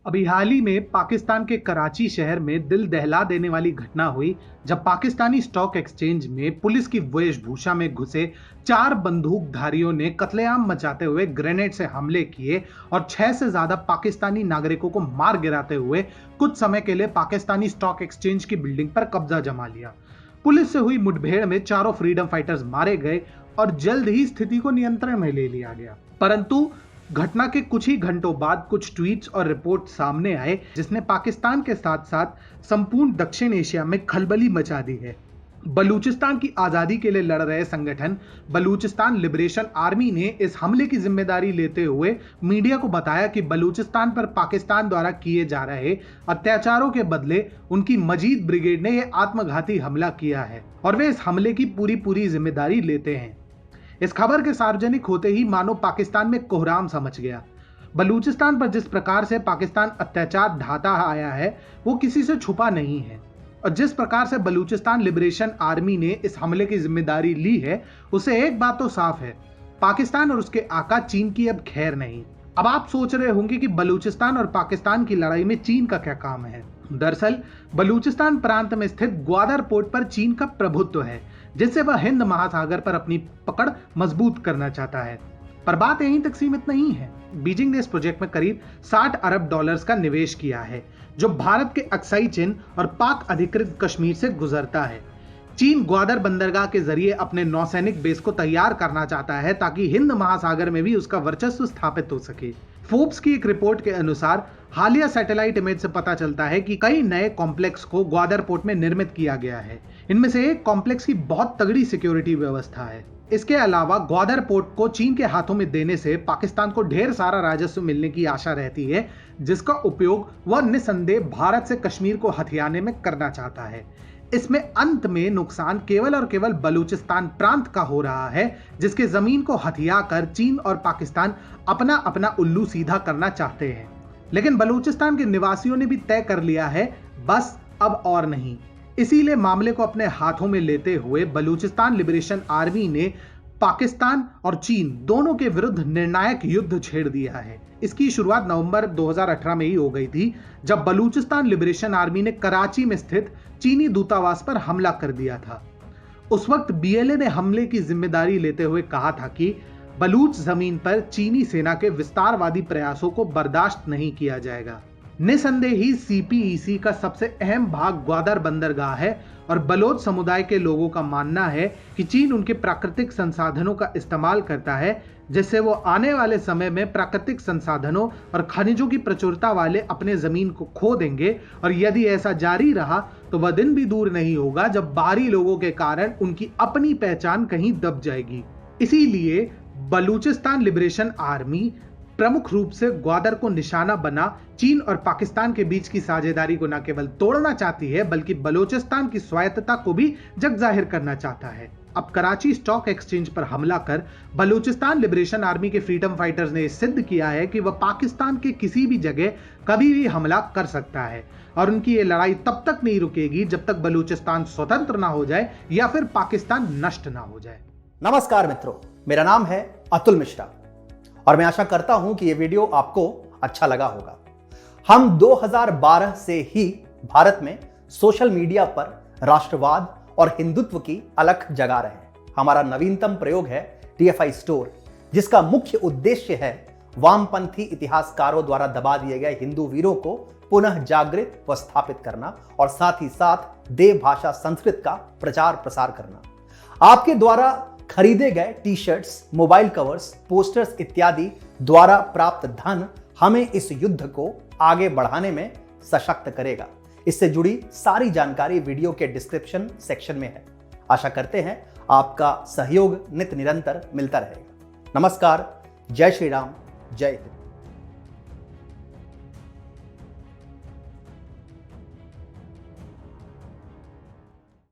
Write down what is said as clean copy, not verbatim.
अभी हाल ही में पाकिस्तान के कराची शहर में दिल दहला देने वाली घटना हुई जब पाकिस्तानी स्टॉक एक्सचेंज में पुलिस की वेशभूषा में घुसे 4 बंदूकधारियों ने कत्लेआम मचाते हुए ग्रेनेड से हमले किए और 6 से ज्यादा पाकिस्तानी नागरिकों को मार गिराते हुए कुछ समय के लिए पाकिस्तानी स्टॉक एक्सचेंज की बिल्डिंग पर कब्जा जमा लिया। पुलिस से हुई मुठभेड़ में चारों फ्रीडम फाइटर्स मारे गए और जल्द ही स्थिति को नियंत्रण में ले लिया गया। परंतु घटना के कुछ ही घंटों बाद कुछ ट्वीट्स और रिपोर्ट सामने आए जिसने पाकिस्तान के साथ साथ संपूर्ण दक्षिण एशिया में खलबली मचा दी है। बलूचिस्तान की आजादी के लिए लड़ रहे संगठन बलूचिस्तान लिबरेशन आर्मी ने इस हमले की जिम्मेदारी लेते हुए मीडिया को बताया कि बलूचिस्तान पर पाकिस्तान द्वारा किए जा रहे अत्याचारों के बदले उनकी मजीद ब्रिगेड ने यह आत्मघाती हमला किया है और वे इस हमले की पूरी जिम्मेदारी लेते हैं। इस खबर के सार्वजनिक होते ही मानो पाकिस्तान में कोहराम सा मच गया। बलूचिस्तान पर जिस प्रकार से पाकिस्तान अत्याचार ढाता आया है वो किसी से छुपा नहीं है और जिस प्रकार से बलूचिस्तान लिबरेशन आर्मी ने इस हमले की जिम्मेदारी ली है उससे एक बात तो साफ है, पाकिस्तान और उसके आका चीन की अब खैर नहीं। अब आप सोच रहे होंगे कि बलूचिस्तान और पाकिस्तान की लड़ाई में चीन का क्या काम है। दरअसल बलूचिस्तान प्रांत में स्थित ग्वादर पोर्ट पर चीन का प्रभुत्व है जिससे वह हिंद महासागर पर अपनी पकड़ मजबूत करना चाहता है। पर बात यहीं तक सीमित नहीं है। बीजिंग ने इस प्रोजेक्ट में करीब 60 अरब डॉलर्स का निवेश किया है जो भारत के अक्साई चिन्ह और पाक अधिकृत कश्मीर से गुजरता है। चीन ग्वादर बंदरगाह के जरिए अपने नौसैनिक बेस को तैयार करना चाहता है ताकि हिंद महासागर में भी उसका वर्चस्व स्थापित हो सके। फोर्ब्स की एक रिपोर्ट के अनुसार हालिया सैटेलाइट इमेज से पता चलता है कि कई नए कॉम्प्लेक्स को ग्वादर पोर्ट में निर्मित किया गया है। इनमें से एक कॉम्प्लेक्स की बहुत तगड़ी सिक्योरिटी व्यवस्था है। इसके अलावा ग्वादर पोर्ट को चीन के हाथों में देने से पाकिस्तान को ढेर सारा राजस्व मिलने की आशा रहती है जिसका उपयोग वह निसंदेह भारत से कश्मीर को हथियाने में करना चाहता है। इसमें अंत में नुकसान केवल और केवल बलूचिस्तान प्रांत का हो रहा है जिसके जमीन को हथिया कर चीन और पाकिस्तान अपना अपना उल्लू सीधा करना चाहते हैं। लेकिन बलूचिस्तान के निवासियों ने भी तय कर लिया है बस अब और नहीं। इसीलिए मामले को अपने हाथों में लेते हुए बलूचिस्तान लिबरेशन आर्मी ने पाकिस्तान और चीन दोनों के विरुद्ध निर्णायक युद्ध छेड़ दिया है। इसकी शुरुआत नवंबर 2018 में ही हो गई थी जब बलूचिस्तान लिबरेशन आर्मी ने कराची में स्थित चीनी दूतावास पर हमला कर दिया था। उस वक्त बीएलए ने हमले की जिम्मेदारी लेते हुए कहा था कि बलूच जमीन पर चीनी सेना के विस्तारवादी प्रयासों को बर्दाश्त नहीं किया जाएगा। निसंदेह ही सीपीईसी का सबसे अहम भाग ग्वादर बंदरगाह है और बलोच समुदाय के लोगों का मानना है कि चीन उनके प्राकृतिक संसाधनों का इस्तेमाल करता है जिससे वो आने वाले समय में प्राकृतिक संसाधनों और खनिजों की प्रचुरता वाले अपने जमीन को खो देंगे और यदि ऐसा जारी रहा तो वह दिन भी दूर नहीं होगा जब बाहरी लोगों के कारण उनकी अपनी पहचान कहीं दब जाएगी। इसीलिए बलूचिस्तान लिबरेशन आर्मी प्रमुख रूप से ग्वादर को निशाना बना चीन और पाकिस्तान के बीच की साझेदारी को न केवल तोड़ना चाहती है बल्कि बलूचिस्तान की स्वायत्तता को भी जग जाहिर करना चाहता है। अब कराची स्टॉक एक्सचेंज पर हमला कर बलूचिस्तान लिबरेशन आर्मी के फ्रीडम फाइटर्स ने सिद्ध किया है कि वह पाकिस्तान के किसी भी जगह कभी भी हमला कर सकता है और उनकी ये लड़ाई तब तक नहीं रुकेगी जब तक बलूचिस्तान स्वतंत्र ना हो जाए या फिर पाकिस्तान नष्ट ना हो जाए। नमस्कार मित्रों, मेरा नाम है अतुल मिश्रा और मैं आशा करता हूं कि यह वीडियो आपको अच्छा लगा होगा। हम 2012 से ही भारत में सोशल मीडिया पर राष्ट्रवाद और हिंदुत्व की अलख जगा रहे हैं। हमारा नवीनतम प्रयोग है TFI स्टोर जिसका मुख्य उद्देश्य है वामपंथी इतिहासकारों द्वारा दबा दिए गए हिंदू वीरों को पुनः जागृत व स्थापित करना और साथ ही साथ देव भाषा संस्कृत का प्रचार प्रसार करना। आपके द्वारा खरीदे गए टी-शर्ट्स, मोबाइल कवर्स, पोस्टर्स इत्यादि द्वारा प्राप्त धन हमें इस युद्ध को आगे बढ़ाने में सशक्त करेगा। इससे जुड़ी सारी जानकारी वीडियो के डिस्क्रिप्शन सेक्शन में है। आशा करते हैं आपका सहयोग नित्य निरंतर मिलता रहेगा। नमस्कार, जय श्री राम, जय हिंद।